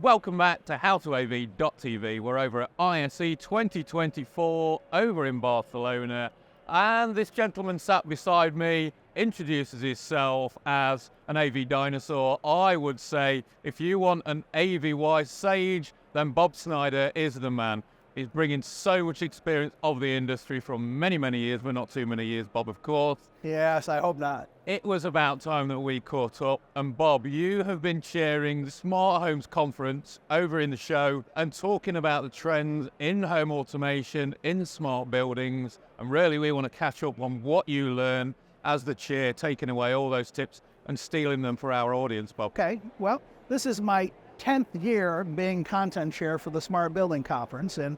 Welcome back to HowToAV.tv. We're over at ISE 2024 over in Barcelona, and this gentleman sat beside me introduces himself as an AV dinosaur. I would say if you want an AV-wise sage, then Bob Snyder is the man. He's bringing so much experience of the industry from many, many years, but not too many years, Bob, of course. Yes, I hope not. It was about time that we caught up. And Bob, you have been chairing the Smart Homes Conference over in the show and talking about the trends in home automation, in smart buildings. And really, we want to catch up on what you learn as the chair, taking away all those tips and stealing them for our audience, Bob. Okay, well, this is my 10th year being content chair for the Smart Building Conference, and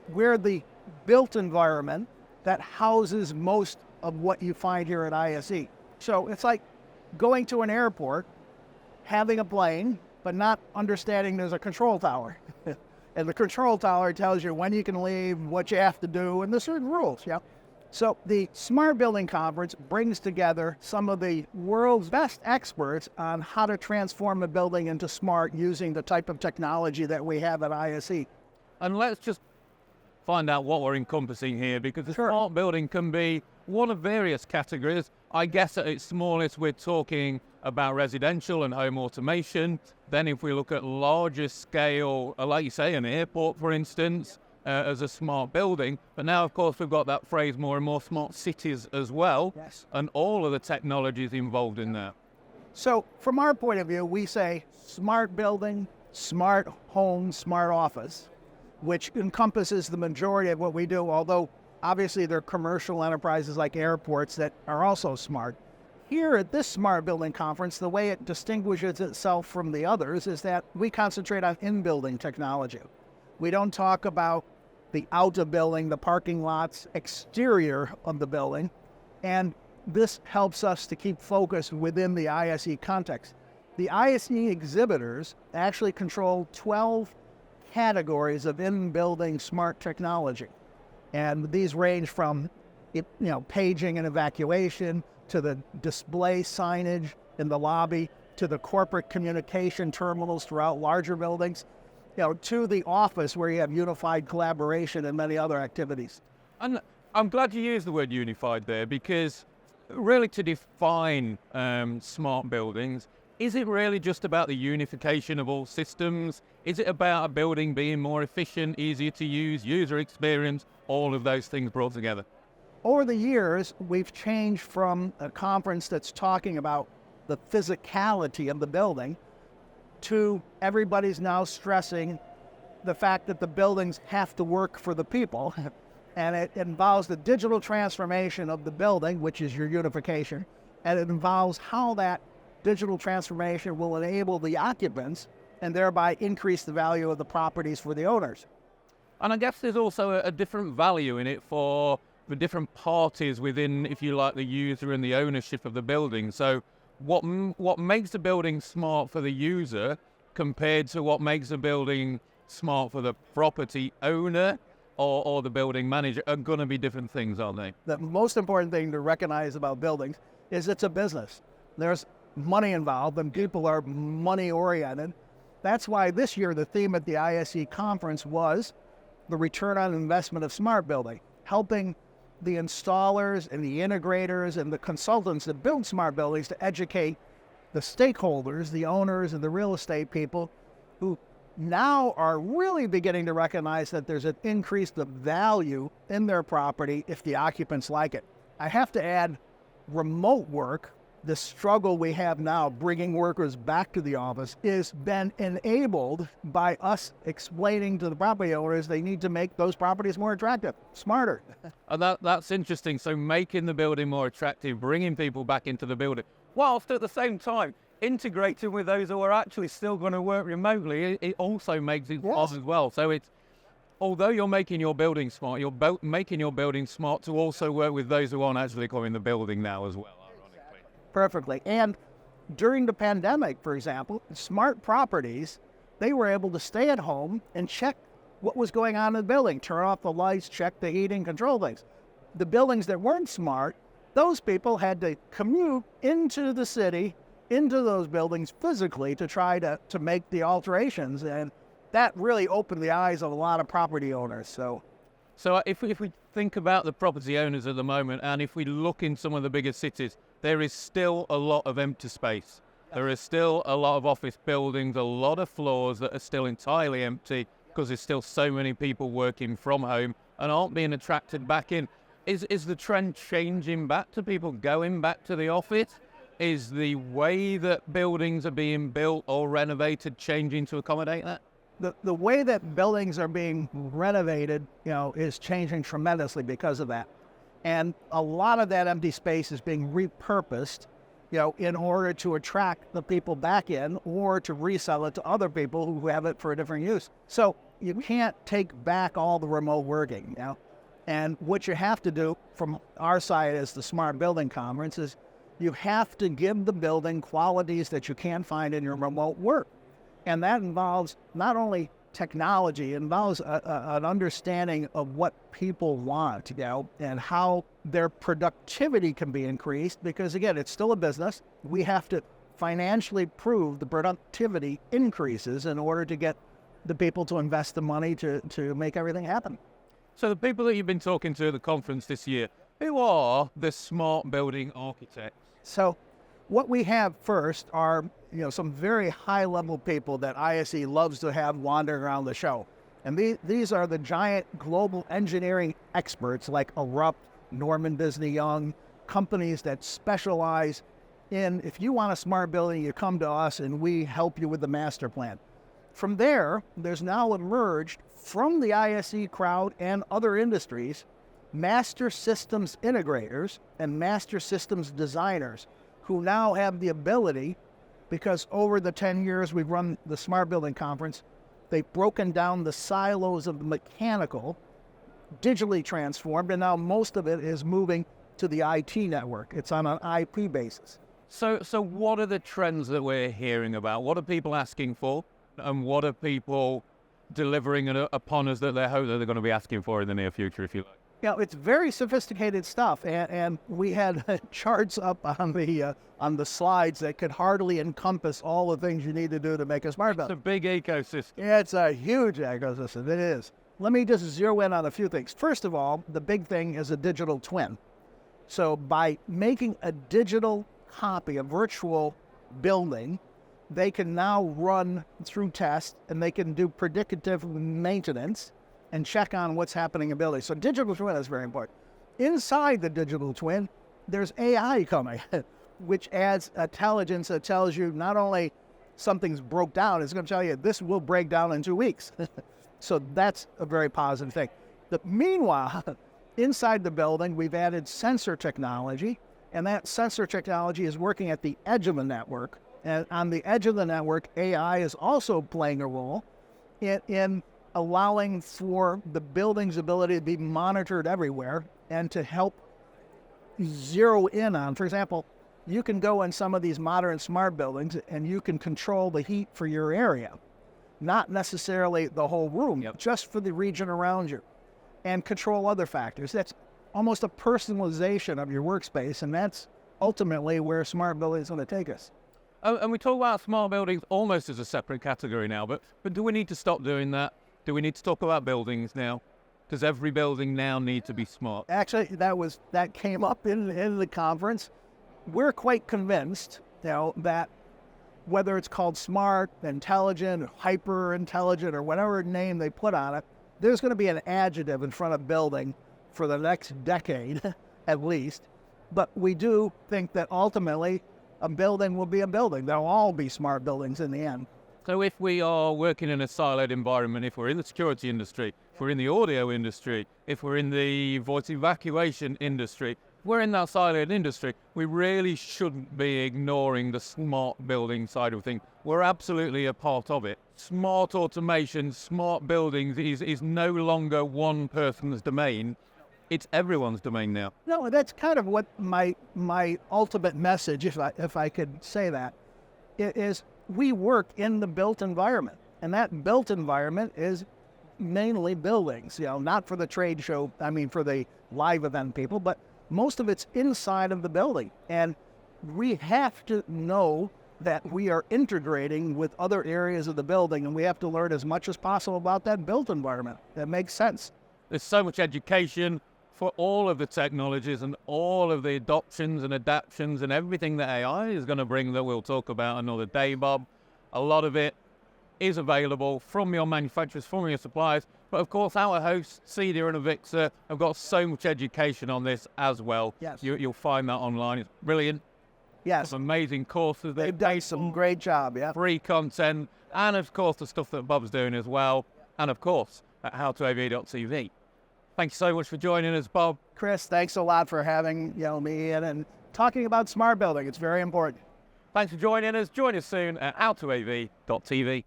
we're the built environment that houses most of what you find here at ISE. So it's like going to an airport, having a plane, but not understanding there's a control tower. And the control tower tells you when you can leave, what you have to do, and there's certain rules, yeah? So the Smart Building Conference brings together some of the world's best experts on how to transform a building into smart using the type of technology that we have at ISE. And let's just find out what we're encompassing here, because the Sure. smart building can be one of various categories. I guess at its smallest, we're talking about residential and home automation. Then if we look at larger scale, like you say, an airport, for instance, as a smart building. But now, of course, we've got that phrase more and more, smart cities as well. Yes. And all of the technologies involved in that. So from our point of view, we say smart building, smart home, smart office, which encompasses the majority of what we do, although obviously there are commercial enterprises like airports that are also smart. Here at this Smart Building Conference, the way it distinguishes itself from the others is that we concentrate on in-building technology. We don't talk about the out of building, the parking lots, exterior of the building, and this helps us to keep focused within the ISE context. The ISE exhibitors actually control 12 categories of in-building smart technology. And these range from paging and evacuation, to the display signage in the lobby, to the corporate communication terminals throughout larger buildings, to the office where you have unified collaboration and many other activities. And I'm glad you used the word unified there, because really to define smart buildings, is it really just about the unification of all systems? Is it about a building being more efficient, easier to use, user experience, all of those things brought together? Over the years, we've changed from a conference that's talking about the physicality of the building to everybody's now stressing the fact that the buildings have to work for the people. And it involves the digital transformation of the building, which is your unification. And it involves how that digital transformation will enable the occupants and thereby increase the value of the properties for the owners. And I guess there's also a different value in it for the different parties within, if you like, the user and the ownership of the building. So what makes a building smart for the user compared to what makes a building smart for the property owner or the building manager are going to be different things, aren't they? The most important thing to recognize about buildings is it's a business. There's money involved and people are money oriented. That's why this year the theme at the ISE conference was the return on investment of smart building, helping the installers and the integrators and the consultants that build smart buildings to educate the stakeholders, the owners and the real estate people who now are really beginning to recognize that there's an increase of value in their property if the occupants like it. I have to add remote work. The struggle we have now bringing workers back to the office is been enabled by us explaining to the property owners they need to make those properties more attractive, smarter. And that's interesting. So making the building more attractive, bringing people back into the building, whilst at the same time integrating with those who are actually still going to work remotely, it also makes it fun as well. So it's, although you're making your building smart, you're making your building smart to also work with those who aren't actually coming in the building now as well. Perfectly. And during the pandemic, for example, smart properties, they were able to stay at home and check what was going on in the building, turn off the lights, check the heating, control things. The buildings that weren't smart, those people had to commute into the city into those buildings physically to try to make the alterations. And that really opened the eyes of a lot of property owners. So if we think about the property owners at the moment, and if we look in some of the bigger cities, there is still a lot of empty space. There is still a lot of office buildings, a lot of floors that are still entirely empty because there's still so many people working from home and aren't being attracted back in. Is the trend changing back to people going back to the office? Is the way that buildings are being built or renovated changing to accommodate that? The way that buildings are being renovated, is changing tremendously because of that. And a lot of that empty space is being repurposed, in order to attract the people back in or to resell it to other people who have it for a different use. So you can't take back all the remote working, And what you have to do from our side as the Smart Building Conference is you have to give the building qualities that you can't find in your remote work. And that involves not only technology, it involves an understanding of what people want, and how their productivity can be increased. Because again, it's still a business. We have to financially prove the productivity increases in order to get the people to invest the money to make everything happen. So the people that you've been talking to at the conference this year, who are the smart building architects? So what we have first are some very high-level people that ISE loves to have wandering around the show. And these are the giant global engineering experts like Erupt, Norman Disney Young, companies that specialize in, if you want a smart building, you come to us and we help you with the master plan. From there's now emerged from the ISE crowd and other industries, master systems integrators and master systems designers who now have the ability, because over the 10 years we've run the Smart Building Conference, they've broken down the silos of the mechanical, digitally transformed, and now most of it is moving to the IT network. It's on an IP basis. So what are the trends that we're hearing about? What are people asking for? And what are people delivering upon us that they hope that they're going to be asking for in the near future, if you like? It's very sophisticated stuff, and we had charts up on the slides that could hardly encompass all the things you need to do to make a smart building. It's a big ecosystem. Yeah, it's a huge ecosystem. It is. Let me just zero in on a few things. First of all, the big thing is a digital twin. So by making a digital copy, a virtual building, they can now run through tests and they can do predictive maintenance and check on what's happening in buildings. So digital twin is very important. Inside the digital twin, there's AI coming, which adds intelligence that tells you not only something's broke down, it's going to tell you this will break down in 2 weeks. So that's a very positive thing. Meanwhile, inside the building, we've added sensor technology, and that sensor technology is working at the edge of the network. And on the edge of the network, AI is also playing a role in allowing for the building's ability to be monitored everywhere and to help zero in on. For example, you can go in some of these modern smart buildings and you can control the heat for your area, not necessarily the whole room, just for the region around you, and control other factors. That's almost a personalization of your workspace, and that's ultimately where smart building is going to take us. And we talk about smart buildings almost as a separate category now, but do we need to stop doing that? Do we need to talk about buildings now? Does every building now need to be smart? Actually, that came up in the conference. We're quite convinced, that whether it's called smart, intelligent, hyper intelligent, or whatever name they put on it, there's going to be an adjective in front of building for the next decade, at least. But we do think that ultimately a building will be a building. They'll all be smart buildings in the end. So if we are working in a siloed environment, if we're in the security industry, if we're in the audio industry, if we're in the voice evacuation industry, if we're in that siloed industry, we really shouldn't be ignoring the smart building side of things. We're absolutely a part of it. Smart automation, smart buildings is no longer one person's domain. It's everyone's domain now. No, that's kind of what my ultimate message, if I could say that, is we work in the built environment. And that built environment is mainly buildings, not for the trade show, for the live event people, but most of it's inside of the building. And we have to know that we are integrating with other areas of the building, and we have to learn as much as possible about that built environment. That makes sense. There's so much education for all of the technologies and all of the adoptions and adaptions and everything that AI is going to bring that we'll talk about another day, Bob. A lot of it is available from your manufacturers, from your suppliers, but of course our hosts, CEDIA and Avixa, have got so much education on this as well. Yes. You'll find that online. It's brilliant. Yes. Some amazing courses. They've done some great job, yeah. Free content, and of course the stuff that Bob's doing as well, and of course at HowToAV.tv. Thank you so much for joining us, Bob. Chris, thanks a lot for having me in and talking about smart building. It's very important. Thanks for joining us. Join us soon at HowToAV.tv.